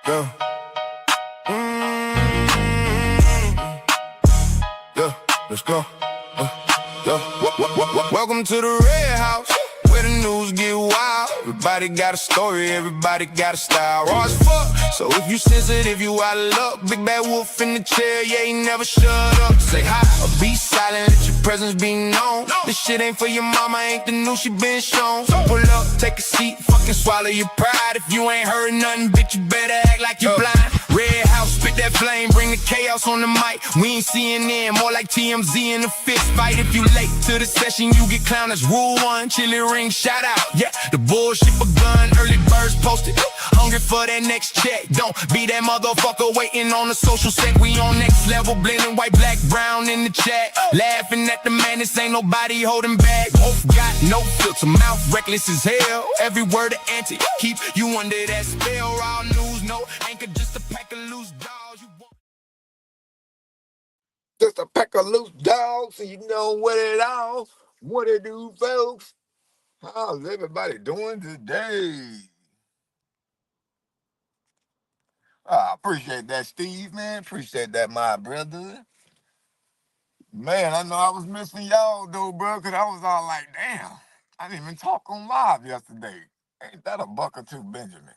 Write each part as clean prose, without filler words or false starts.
Yeah. Yeah, let's go. Yeah. Welcome to the Red House, where the news get wild. Everybody got a story, everybody got a style. Raw as fuck, so if you sensitive, you out of luck. Big bad wolf in the chair, yeah, he never shut up. Say hi or be silent, let your presence be known. This shit ain't for your mama, ain't the news she been shown. So pull up, take a seat, fucking swallow your pride. If you ain't heard nothing, bitch, you better act like you blind. Red House, spit that flame, bring the chaos on the mic. We ain't CNN, more like TMZ in a fist fight. If you late to the session, you get clowned. That's rule one, chili ring, shout out. Yeah, the bullshit begun, early birds posted. Hungry for that next check, don't be that motherfucker waiting on the social set. We on next level, blending white, black, brown in the chat. Laughing at the madness, ain't nobody holding back. Both got no filter, mouth reckless as hell. Every word an anti, keep you under that spell. Raw news, no anchor, just a pack of loose dogs. Just a pack of loose dogs, and you know what it all. What it do, folks? How's everybody doing today? I appreciate that, Steve, man. Appreciate that, my brother. Man, I know I was missing y'all, though, bro, because I was all like, damn, I didn't even talk on live yesterday. Ain't that a buck or two, Benjamin?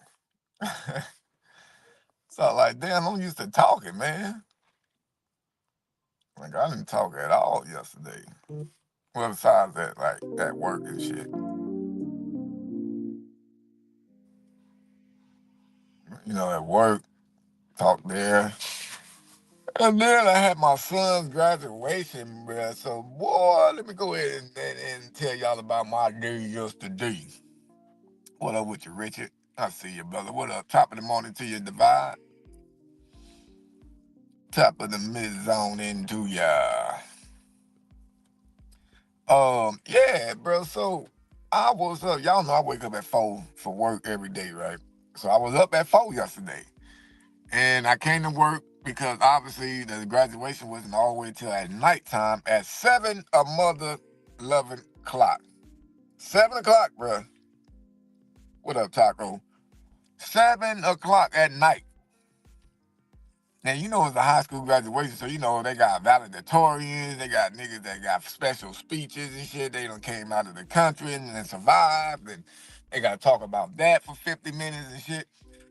So, like, damn, I'm used to talking, man. Like, I didn't talk at all yesterday. Well, besides that, like, at work and shit. You know, at work, talk there. And then I had my son's graduation, bruh. So, boy, let me go ahead and tell y'all about my day yesterday. What up with you, Richard? I see you, brother. What up? Top of the morning to you, Divide. Top of the mid-zone into ya. Yeah, bro. So, I was up. Y'all know I wake up at 4 for work every day, right? So, I was up at 4 yesterday. And I came to work because obviously the graduation wasn't all the way till at nighttime at 7 a mother 11 o'clock. 7 o'clock, bruh. What up, Taco? 7 o'clock at night. Now, you know it's a high school graduation, so you know they got valedictorians, they got niggas that got special speeches and shit. They done came out of the country and then survived, and they got to talk about that for 50 minutes and shit.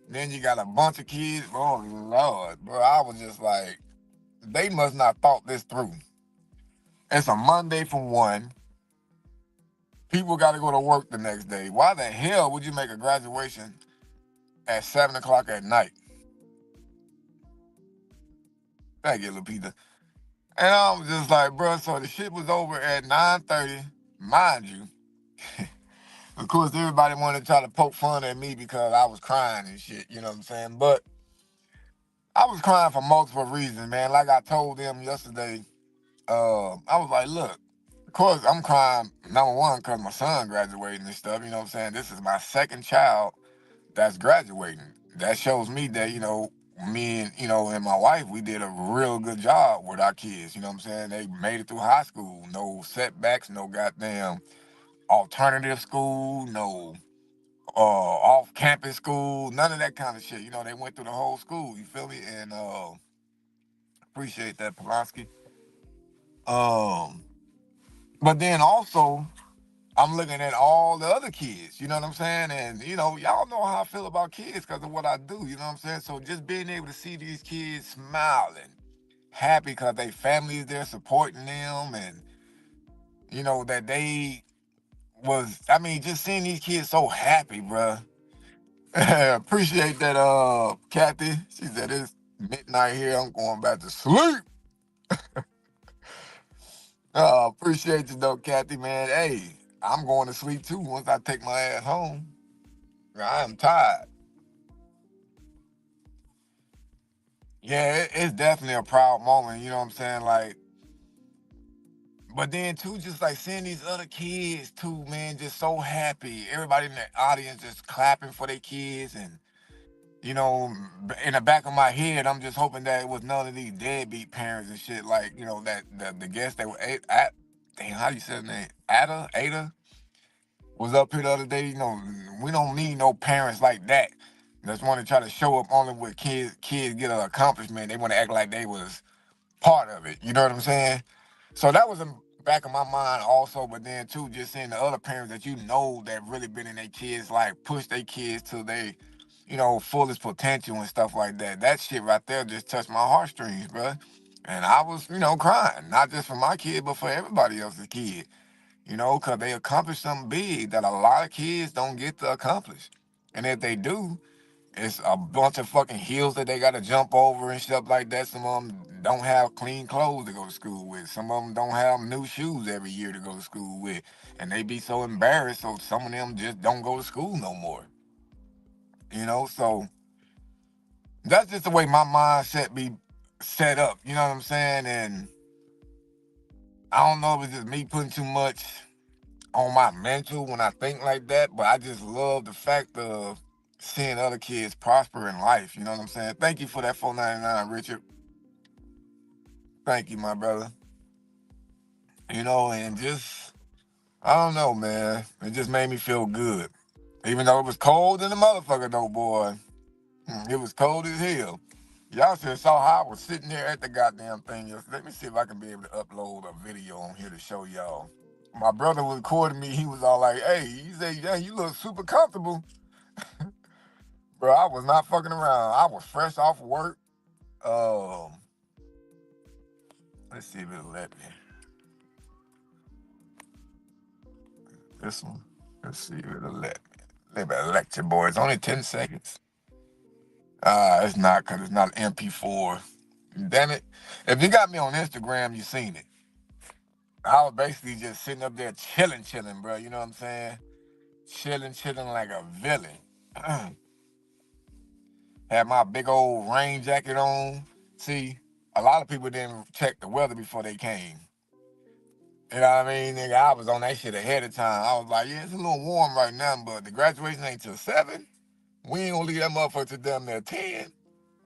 Then you got a bunch of kids. Oh, Lord, bro. I was just like, they must not thought this through. It's a Monday for one. People got to go to work the next day. Why the hell would you make a graduation at 7 o'clock at night? Thank you, Lupita. And I was just like, bro, so the shit was over at 9:30, mind you. Of course, everybody wanted to try to poke fun at me because I was crying and shit, you know what I'm saying? But I was crying for multiple reasons, man. Like I told them yesterday, I was like, look, of course, I'm crying, number one, because my son graduating and stuff, you know what I'm saying? This is my second child that's graduating. That shows me that, you know, me and, you know, and my wife, we did a real good job with our kids, you know what I'm saying? They made it through high school, no setbacks, no goddamn alternative school, no off-campus school, none of that kind of shit. You know, they went through the whole school, you feel me? And appreciate that, Polanski. Um, but then also, I'm looking at all the other kids, you know what I'm saying? And, you know, y'all know how I feel about kids because of what I do, you know what I'm saying? So just being able to see these kids smiling, happy because they family is there supporting them and, you know, that they was, I mean, just seeing these kids so happy, bruh. Appreciate that, Kathy. She said, it's midnight here. I'm going back to sleep. Appreciate you, though, Kathy, man. Hey, I'm going to sleep, too, once I take my ass home. I am tired. Yeah, it's definitely a proud moment, you know what I'm saying? Like, but then too, just like seeing these other kids too, man, just so happy. Everybody in the audience just clapping for their kids, and you know, in the back of my head, I'm just hoping that it was none of these deadbeat parents and shit. Like, you know, that the guest that were at, damn, how do you say her name? Ada was up here the other day. You know, we don't need no parents like that. Just want to try to show up only with kids get an accomplishment. They want to act like they was part of it. You know what I'm saying? So that was in back of my mind also, but then too, just seeing the other parents that you know that really been in their kids, like push their kids to they, fullest potential and stuff like that. That shit right there just touched my heartstrings, bro. And I was, crying, not just for my kid, but for everybody else's kid, because they accomplished something big that a lot of kids don't get to accomplish. And if they do, it's a bunch of fucking hills that they gotta jump over and stuff like that. Some of them don't have clean clothes to go to school with. Some of them don't have new shoes every year to go to school with. And they be so embarrassed, so some of them just don't go to school no more. So that's just the way my mindset be set up. You know what I'm saying? And I don't know if it's just me putting too much on my mental when I think like that, but I just love the fact of seeing other kids prosper in life. You know what I'm saying? Thank you for that 4.99, Richard. Thank you, my brother. And just I don't know, man. It just made me feel good. Even though it was cold in the motherfucker though, boy. It was cold as hell. Y'all should have saw how I was sitting there at the goddamn thing yesterday. Let me see if I can be able to upload a video on here to show y'all. My brother was recording me. He was all like, hey, he said, yeah, you look super comfortable. Bro, I was not fucking around. I was fresh off work. Um, let's see if it'll let me. This one. Let's see if it'll let me. Let me elect you, boy. It's only 10 seconds. It's not, because it's not an MP4. Damn it. If you got me on Instagram, you seen it. I was basically just sitting up there chilling, bro. You know what I'm saying? Chilling like a villain. Had my big old rain jacket on. See, a lot of people didn't check the weather before they came. You know what I mean, nigga? I was on that shit ahead of time. I was like, yeah, it's a little warm right now, but the graduation ain't till 7. We ain't gonna leave that motherfucker till damn near 10.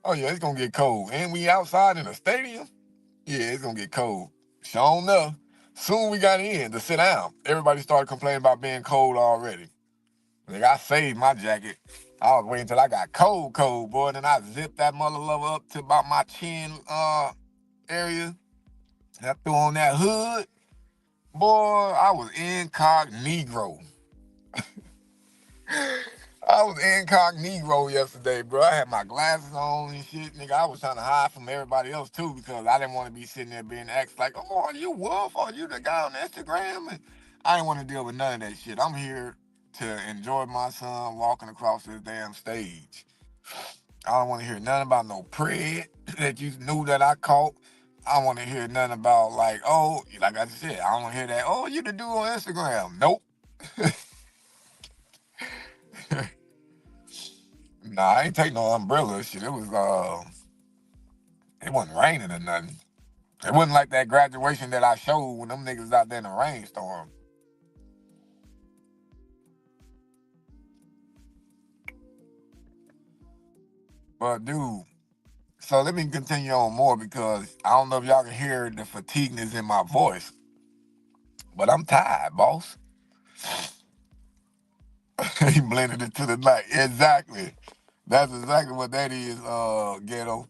Oh, yeah, it's gonna get cold. And we outside in a stadium? Yeah, it's gonna get cold. Sure enough, soon we got in to sit down. Everybody started complaining about being cold already. Like, I saved my jacket. I was waiting till I got cold, boy. Then I zipped that mother lover up to about my chin area. And I threw on that hood. Boy, I was incognito. I was incognito yesterday, bro. I had my glasses on and shit, nigga. I was trying to hide from everybody else too because I didn't want to be sitting there being asked like, "Oh, are you Wolf? Are you the guy on Instagram?" And I didn't want to deal with none of that shit. I'm here to enjoy my son walking across this damn stage. I don't want to hear nothing about no pred that you knew that I caught. I don't want to hear nothing about like, oh, like I said, I don't want to hear that. Oh, you the dude on Instagram? Nope. Nah, I ain't take no umbrella. Shit, it wasn't raining or nothing. It wasn't like that graduation that I showed when them niggas out there in the rainstorm. But dude, so let me continue on more because I don't know if y'all can hear the fatigueness in my voice, but I'm tired, boss. He blended it to the night. Exactly. That's exactly what that is, ghetto.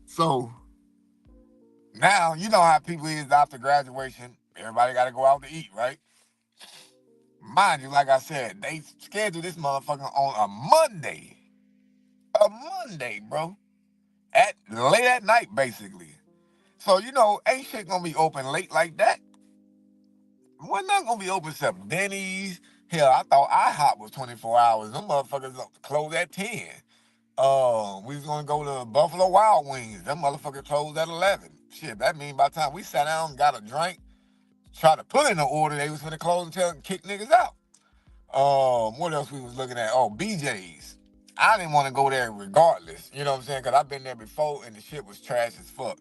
So now you know how people is after graduation. Everybody got to go out to eat, right? Mind you, like I said, they scheduled this motherfucker on a Monday. A Monday, bro. At late at night, basically. So ain't shit gonna be open late like that. We're not gonna be open except Denny's. Hell, I thought IHOP was 24 hours. Them motherfuckers close at 10. We was gonna go to Buffalo Wild Wings. Them motherfuckers closed at 11. Shit, that mean by the time we sat down and got a drink, try to put in an order, they was gonna close and kick niggas out. What else we was looking at? Oh, BJ's. I didn't want to go there regardless. You know what I'm saying? Because I've been there before and the shit was trash as fuck.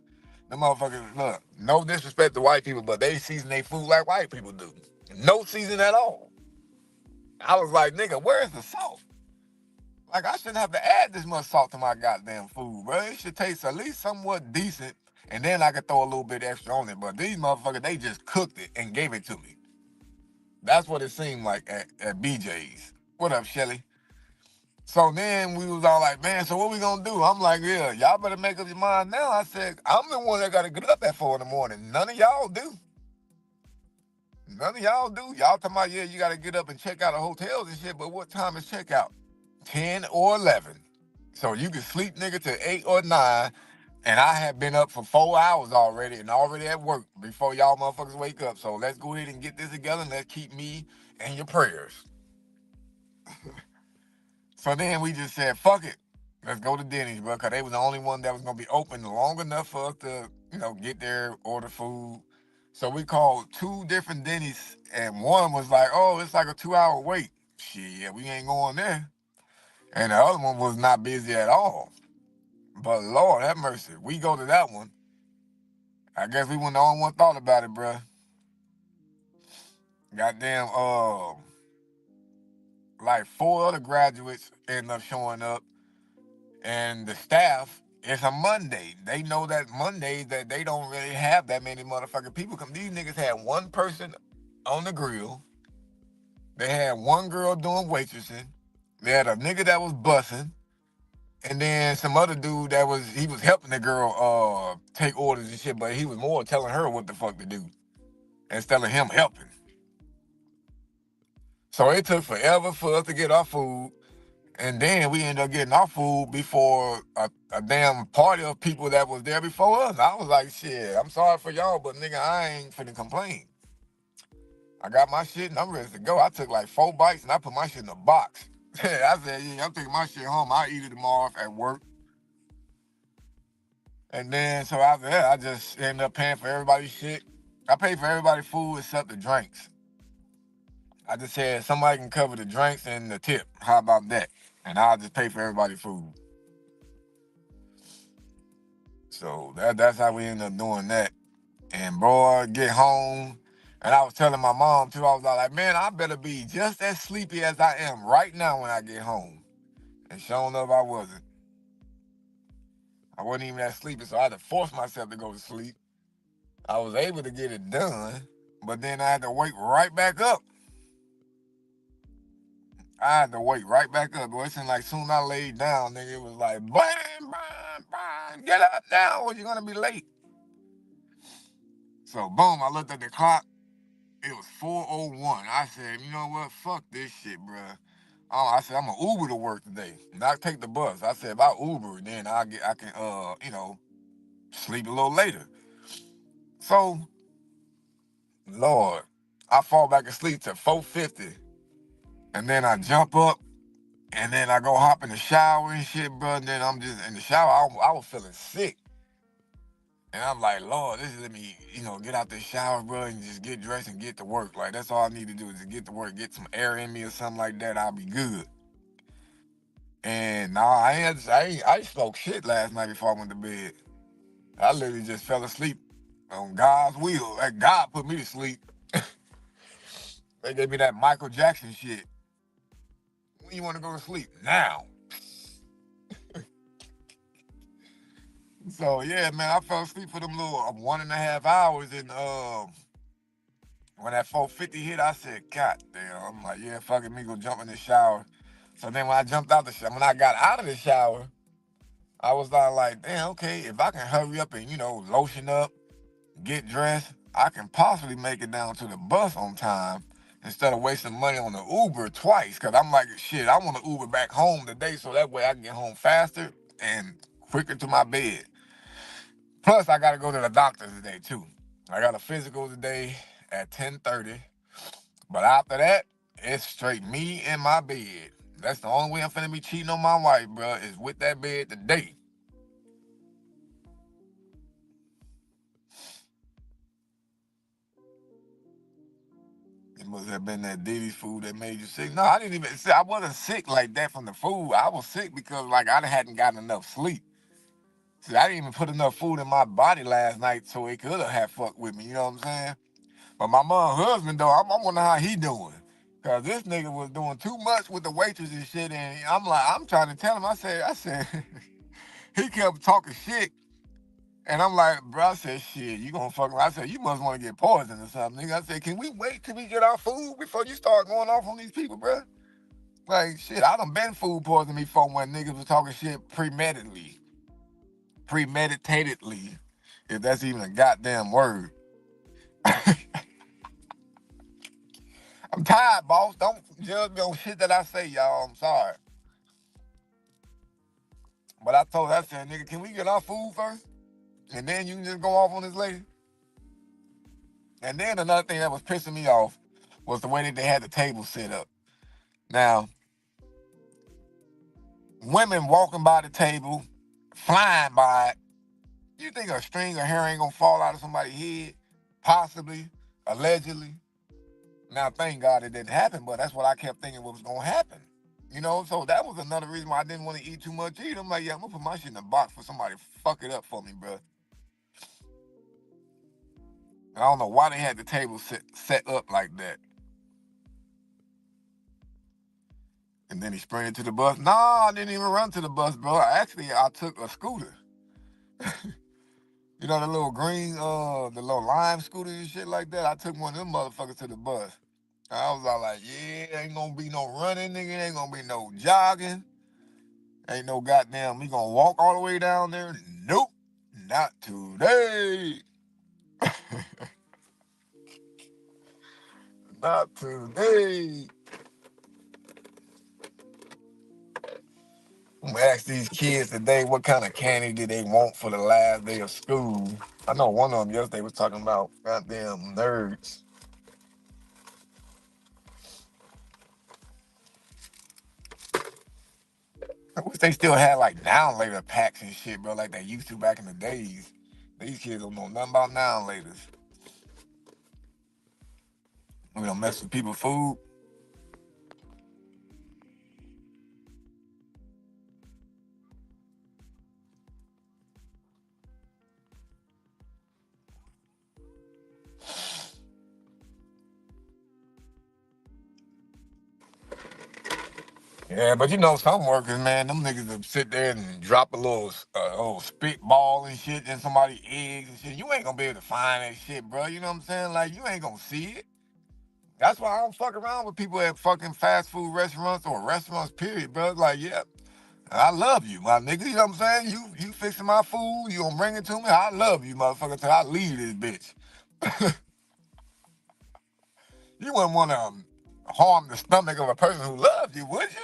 The motherfuckers, look, no disrespect to white people, but they season their food like white people do. No season at all. I was like, nigga, where's the salt? Like, I shouldn't have to add this much salt to my goddamn food, bro. It should taste at least somewhat decent, and then I could throw a little bit extra on it. But these motherfuckers, they just cooked it and gave it to me. That's what it seemed like at BJ's. What up, Shelly? So then we was all like, man, so what we gonna do? I'm like, yeah, y'all better make up your mind now. I said, I'm the one that gotta get up at 4 in the morning. None of y'all do. None of y'all do. Y'all talking about, yeah, you gotta get up and check out of hotels and shit, but what time is checkout? 10 or 11. So you can sleep, nigga, till 8 or 9, and I have been up for 4 hours already and already at work before y'all motherfuckers wake up. So let's go ahead and get this together and let's keep me in your prayers. So then we just said, fuck it. Let's go to Denny's, bro, because they was the only one that was going to be open long enough for us to, get there, order food. So we called 2 different Denny's, and one was like, oh, it's like a 2-hour wait. Shit, we ain't going there. And the other one was not busy at all. But Lord have mercy, we go to that one. I guess we weren't the only one thought about it, bro. Goddamn, like 4 other graduates ended up showing up, and the staff, it's a Monday. They know that Mondays that they don't really have that many motherfucking people come. These niggas had one person on the grill. They had one girl doing waitressing. They had a nigga that was bussing. And then some other dude he was helping the girl take orders and shit, but he was more telling her what the fuck to do instead of him helping. So it took forever for us to get our food. And then we ended up getting our food before a damn party of people that was there before us. I was like, shit, I'm sorry for y'all, but nigga, I ain't finna complain. I got my shit and I'm ready to go. I took like 4 bites and I put my shit in a box. I said, yeah, I'm taking my shit home. I'll eat it tomorrow at work. And then, so after that, I just ended up paying for everybody's shit. I paid for everybody's food except the drinks. I just said somebody can cover the drinks and the tip. How about that? And I'll just pay for everybody's food. So that's how we ended up doing that. And boy, get home. And I was telling my mom too, I was like, man, I better be just as sleepy as I am right now when I get home. And sure enough, I wasn't. I wasn't even that sleepy, so I had to force myself to go to sleep. I was able to get it done, but then I had to wake right back up. I had to wake right back up. Boy, it seemed like soon as I laid down, nigga, it was like, bam, bam, bam, get up now or you're gonna be late. So boom, I looked at the clock. It was 4:01. I said, you know what? Fuck this shit, bruh. Oh, I said I'm gonna Uber to work today, not take the bus. I said if I Uber, then I can sleep a little later. So, Lord, I fall back asleep to 4:50, and then I jump up, and then I go hop in the shower and shit, bro. And then I'm just in the shower. I was feeling sick, and I'm like, Lord, this is let me get out the shower, bro, and just get dressed and get to work. Like that's all I need to do is to get to work, get some air in me or something like that. I'll be good. And nah, I smoked shit last night before I went to bed. I literally just fell asleep on God's will. Like God put me to sleep. They gave me that Michael Jackson shit. When you want to go to sleep? Now. So yeah, man, I fell asleep for them little 1.5 hours, and when that 4:50 hit, I said, God damn. I'm like, yeah, fuck it, me go jump in the shower. So then when I jumped out the shower, when I got out of the shower, I was like, damn, okay, if I can hurry up and lotion up, get dressed, I can possibly make it down to the bus on time instead of wasting money on the Uber twice. Cause I'm like, shit, I want to Uber back home today so that way I can get home faster and quicker to my bed. Plus, I got to go to the doctor today too. I got a physical today at 10:30. But after that, it's straight me in my bed. That's the only way I'm finna be cheating on my wife, bro, is with that bed today. It must have been that Diddy's food that made you sick. No, I didn't even see. I wasn't sick like that from the food. I was sick because like I hadn't gotten enough sleep. See, I didn't even put enough food in my body last night so it could have fucked with me. You know what I'm saying? But my mom's husband though, I'm wondering how he doing. Cause this nigga was doing too much with the waitress and shit, and I'm trying to tell him. I said, he kept talking shit. And I'm like, bro, I said, shit, you gonna fuck I said, you must want to get poisoned or something, nigga. I said, can we wait till we get our food before you start going off on these people, bro? Like, shit, I done been food poisoning before when niggas was talking shit premeditatedly, if that's even a goddamn word. I'm tired, boss. Don't judge me on shit that I say, y'all. I'm sorry. But I told her, I said, nigga, can we get our food first? And then you can just go off on this lady? And then another thing that was pissing me off was the way that they had the table set up. Now, women walking by the table, flying by it. You think a string of hair ain't gonna fall out of somebody's head? Possibly, allegedly. Now, thank God it didn't happen, but that's what I kept thinking was gonna happen. You know, so that was another reason why I didn't want to eat too much either. I'm like, yeah, I'm gonna put my shit in the box for somebody to fuck it up for me, bro. I don't know why they had the table set up like that. And then he sprinted to the bus. No, I didn't even run to the bus, bro. I took a scooter. You know, the little green, the little lime scooters and shit like that. I took one of them motherfuckers to the bus. I was all like, yeah, ain't gonna be no running, nigga. Ain't gonna be no jogging. Ain't no goddamn, we gonna walk all the way down there. Nope, not today. Not today. I'm gonna ask these kids today what kind of candy did they want for the last day of school. I know one of them yesterday was talking about goddamn nerds. I wish they still had like down later packs and shit, bro, like they used to back in the days. These kids don't know nothing about down laters. We don't mess with people's food. Yeah, but you know, some workers, man, them niggas will sit there and drop a little spitball and shit in somebody's eggs and shit. You ain't gonna be able to find that shit, bro. You know what I'm saying? Like, you ain't gonna see it. That's why I don't fuck around with people at fucking fast food restaurants or restaurants, period, bro. Like, yeah, I love you, my nigga. You know what I'm saying? You fixing my food, you gonna bring it to me. I love you, motherfucker, till I leave this bitch. You wouldn't want to harm the stomach of a person who loves you, would you?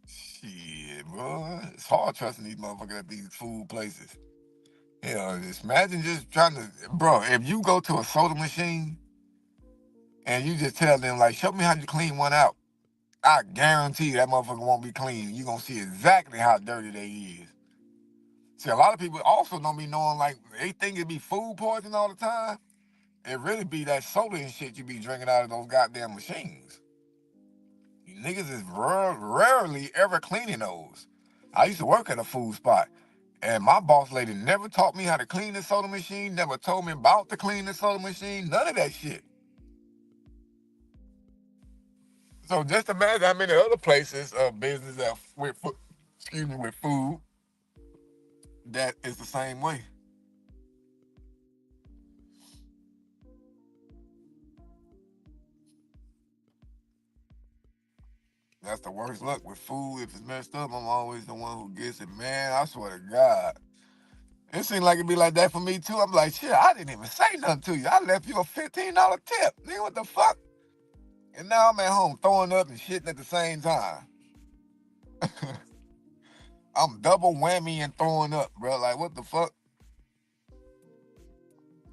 Shit, bro. It's hard trusting these motherfuckers at these food places. You know, just imagine just trying to, bro, if you go to a soda machine and you just tell them, like, show me how you clean one out, I guarantee you that motherfucker won't be clean. You're going to see exactly how dirty they is. See, a lot of people also don't be knowing, like, they think it be food poisoning all the time. It really be that soda and shit you be drinking out of those goddamn machines. You niggas is rarely ever cleaning those. I used to work at a food spot, and my boss lady never taught me how to clean the soda machine, never told me about to clean the soda machine, none of that shit. So just imagine how many other places of business that with food that is the same way. That's the worst luck with food. If it's messed up, I'm always the one who gets it. Man, I swear to God. It seemed like it'd be like that for me too. I'm like, shit, I didn't even say nothing to you. I left you a $15 tip. Nigga, what the fuck? And now I'm at home throwing up and shitting at the same time. I'm double whammy and throwing up, bro. Like, what the fuck?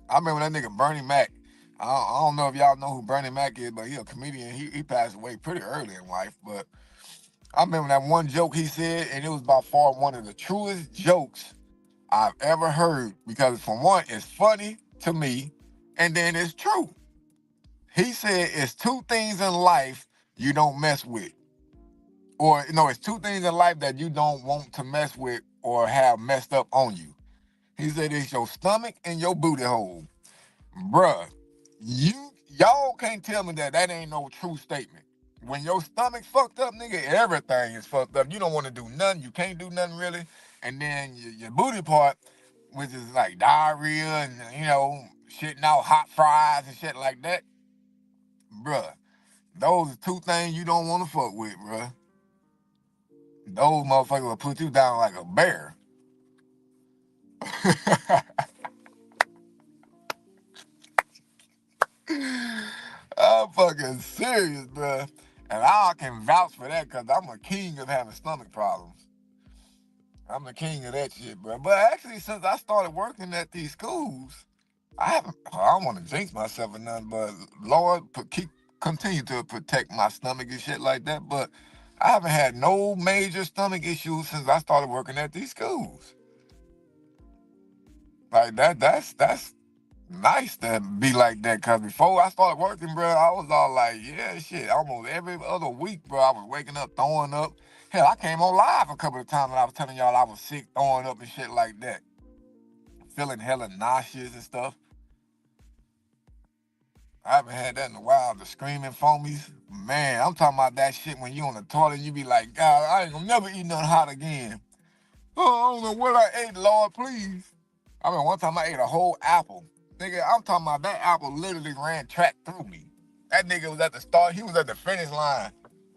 I remember that nigga Bernie Mac. I don't know if y'all know who Bernie Mac is, but he a comedian. He passed away pretty early in life. But I remember that one joke he said, and it was by far one of the truest jokes I've ever heard. Because for one, it's funny to me, and then it's true. He said it's two things in life you don't mess with. Or no, it's two things in life that you don't want to mess with or have messed up on you. He said it's your stomach and your booty hole. Bruh, y'all can't tell me that ain't no true statement. When your stomach fucked up, nigga, everything is fucked up. You don't want to do nothing. You can't do nothing really. And then your booty part, which is like diarrhea and, shitting out hot fries and shit like that. Bruh, Those are two things you don't want to fuck with, bruh. Those motherfuckers will put you down like a bear. I'm fucking serious, bruh. And I can vouch for that because I'm a king of having stomach problems. I'm the king of that shit, bro. But actually, since I started working at these schools, I haven't. I don't want to jinx myself or nothing, but Lord, continue to protect my stomach and shit like that. But I haven't had no major stomach issues since I started working at these schools. Like that. That's nice to be like that. Cause before I started working, bro, I was all like, yeah, shit. Almost every other week, bro, I was waking up throwing up. Hell, I came on live a couple of times and I was telling y'all I was sick, throwing up and shit like that, feeling hella nauseous and stuff. I haven't had that in a while. The screaming foamies, man, I'm talking about that shit when you on the toilet, you be like, God, I ain't gonna never eat nothing hot again. Oh, I don't know what I ate, Lord, please. I mean, one time I ate a whole apple. Nigga, I'm talking about that apple literally ran track through me. That nigga was at the start, he was at the finish line,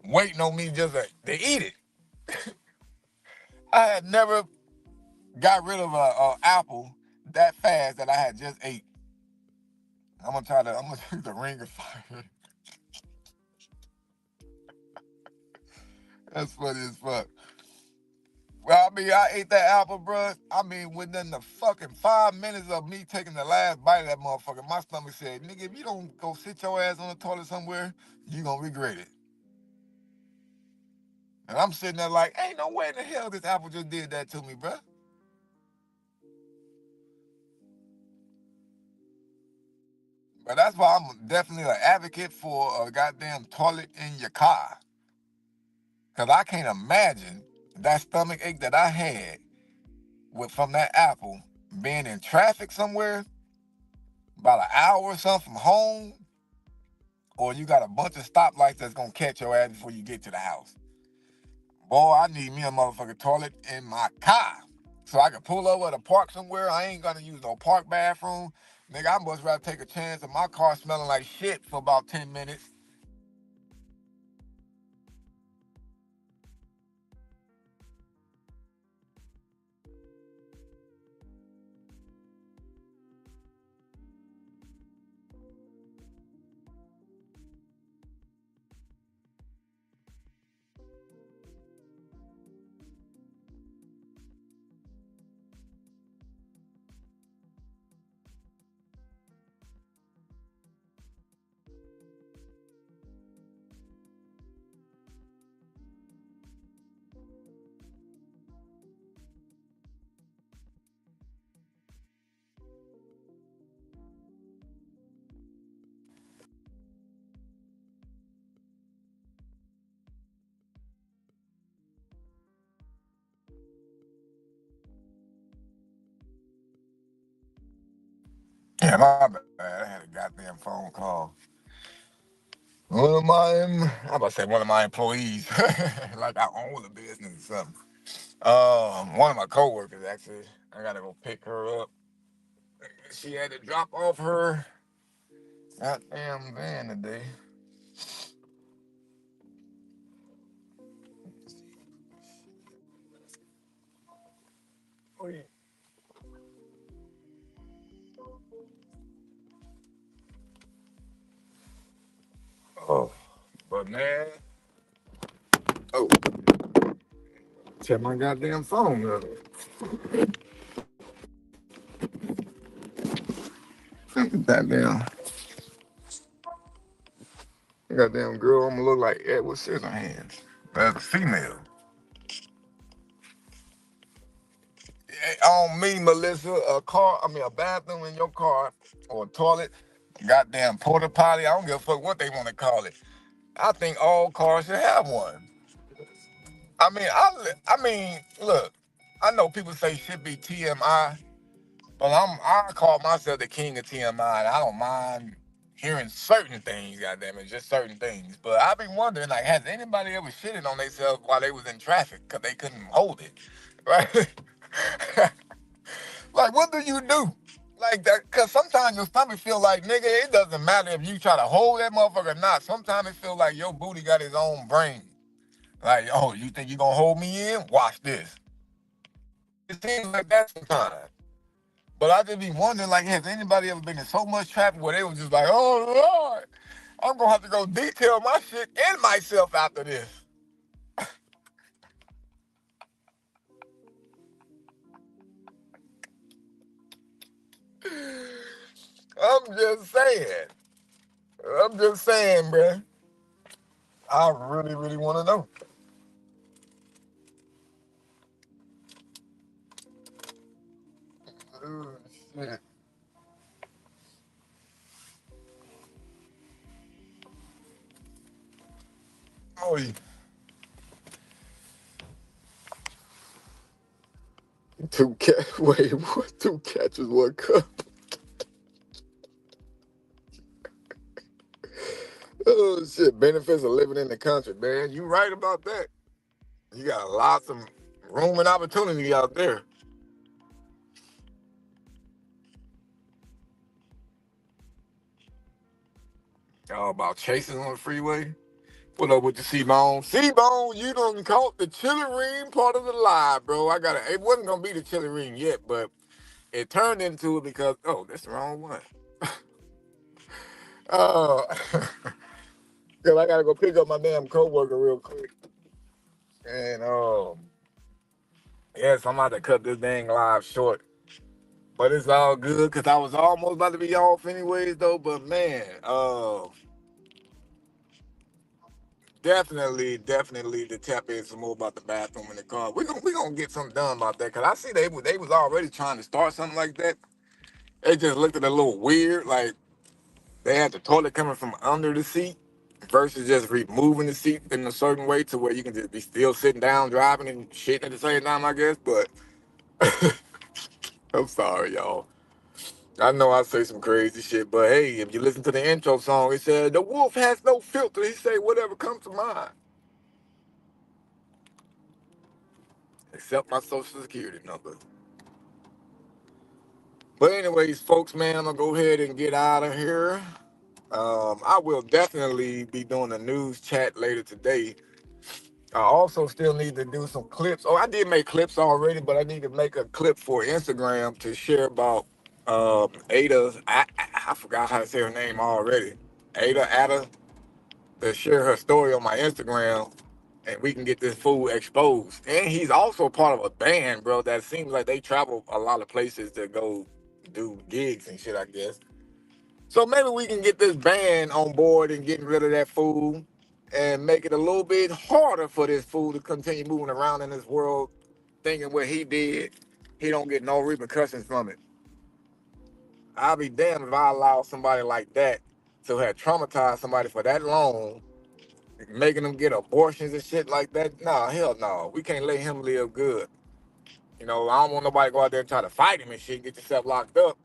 waiting on me just to eat it. I had never got rid of a apple that fast that I had just ate. I'm gonna take the ring of fire. That's funny as fuck. Well, I mean, I ate that apple, bro. I mean, within the fucking 5 minutes of me taking the last bite of that motherfucker, my stomach said, nigga, if you don't go sit your ass on the toilet somewhere, you gonna regret it. And I'm sitting there like, ain't no way in the hell this apple just did that to me, bro. But that's why I'm definitely an advocate for a goddamn toilet in your car. Cause I can't imagine that stomach ache that I had from that apple being in traffic somewhere about an hour or something from home, or you got a bunch of stoplights that's gonna catch your ass before you get to the house. Boy, I need me a motherfucking toilet in my car so I can pull over at a park somewhere. I ain't gonna use no park bathroom. Nigga, I must rather take a chance of my car smelling like shit for about 10 minutes. Yeah, my bad. I had a goddamn phone call. I'm about to say one of my employees, like I own the business or something. One of my coworkers actually. I gotta go pick her up. She had to drop off her goddamn van today. Oh, yeah. Oh, but man, oh, check my goddamn phone up. Goddamn, goddamn girl, I'm gonna look like Edward Scissorhands. That's a female. On me, Melissa, a bathroom in your car or a toilet, goddamn porta potty. I don't give a fuck what they want to call it. I think all cars should have one. Look, I know people say shit be TMI, but I call myself the king of TMI, and I don't mind hearing certain things, goddamn it, just certain things. But I've been wondering, like, has anybody ever shitted on themselves while they was in traffic because they couldn't hold it, right? Like, what do you do? Like that, cause sometimes your stomach feel like, nigga, it doesn't matter if you try to hold that motherfucker or not. Sometimes it feel like your booty got its own brain. Like, oh, you think you gonna hold me in? Watch this. It seems like that sometimes. But I just be wondering, like, has anybody ever been in so much traffic where they was just like, oh Lord, I'm gonna have to go detail my shit and myself after this. I'm just saying. I'm just saying, bruh. I really, really want to know. Oh, shit. Oh, yeah. Two cat. Wait, what? Two catches, one cup. Oh shit! Benefits of living in the country, man. You right about that. You got lots of room and opportunity out there. All about chasing on the freeway. What up with the C-Bone? C-Bone, you done caught the chili ring part of the lie, bro. It wasn't gonna be the chili ring yet, but it turned into it because, oh, that's the wrong one. Uh, cause I gotta go pick up my damn coworker real quick. And yes, I'm about to cut this dang live short. But it's all good because I was almost about to be off anyways though. But man, definitely to tap in some more about the bathroom in the car. We gonna get something done about that because I see they was already trying to start something like that. It just looked at a little weird, like they had the toilet coming from under the seat versus just removing the seat in a certain way to where you can just be still sitting down driving and shitting at the same time, I guess. But I'm sorry, y'all. I know I say some crazy shit, but hey, if you listen to the intro song, it said the wolf has no filter. He say whatever comes to mind, except my social security number. But anyways, folks, man, I'm gonna go ahead and get out of here. I will definitely be doing a news chat later today. I also still need to do some clips. Oh, I did make clips already, but I need to make a clip for Instagram to share about Ada. I forgot how to say her name already. Ada to share her story on my Instagram, and we can get this fool exposed. And he's also part of a band, bro. That seems like they travel a lot of places to go do gigs and shit, I guess. So maybe we can get this band on board and getting rid of that fool and make it a little bit harder for this fool to continue moving around in this world thinking what he did, he don't get no repercussions from it. I'll be damned if I allow somebody like that to have traumatized somebody for that long, making them get abortions and shit like that. Nah, hell no. We can't let him live good. You know, I don't want nobody to go out there and try to fight him and shit, get yourself locked up.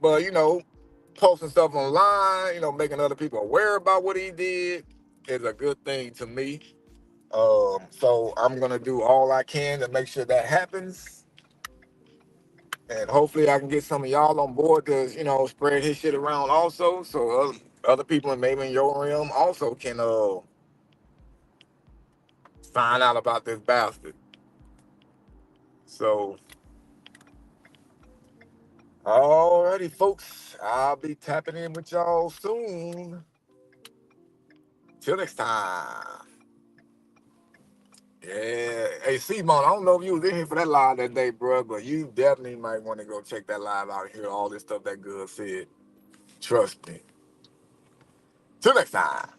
But, you know, posting stuff online, you know, making other people aware about what he did is a good thing to me. So I'm gonna do all I can to make sure that happens, and hopefully I can get some of y'all on board to, you know, spread his shit around also, so other people maybe in your realm also can find out about this bastard. So, alrighty, folks, I'll be tapping in with y'all soon. Till next time. Yeah. Hey, Simon, I don't know if you was in here for that live that day, bro, but you definitely might want to go check that live out and hear all this stuff that good said. Trust me. Till next time.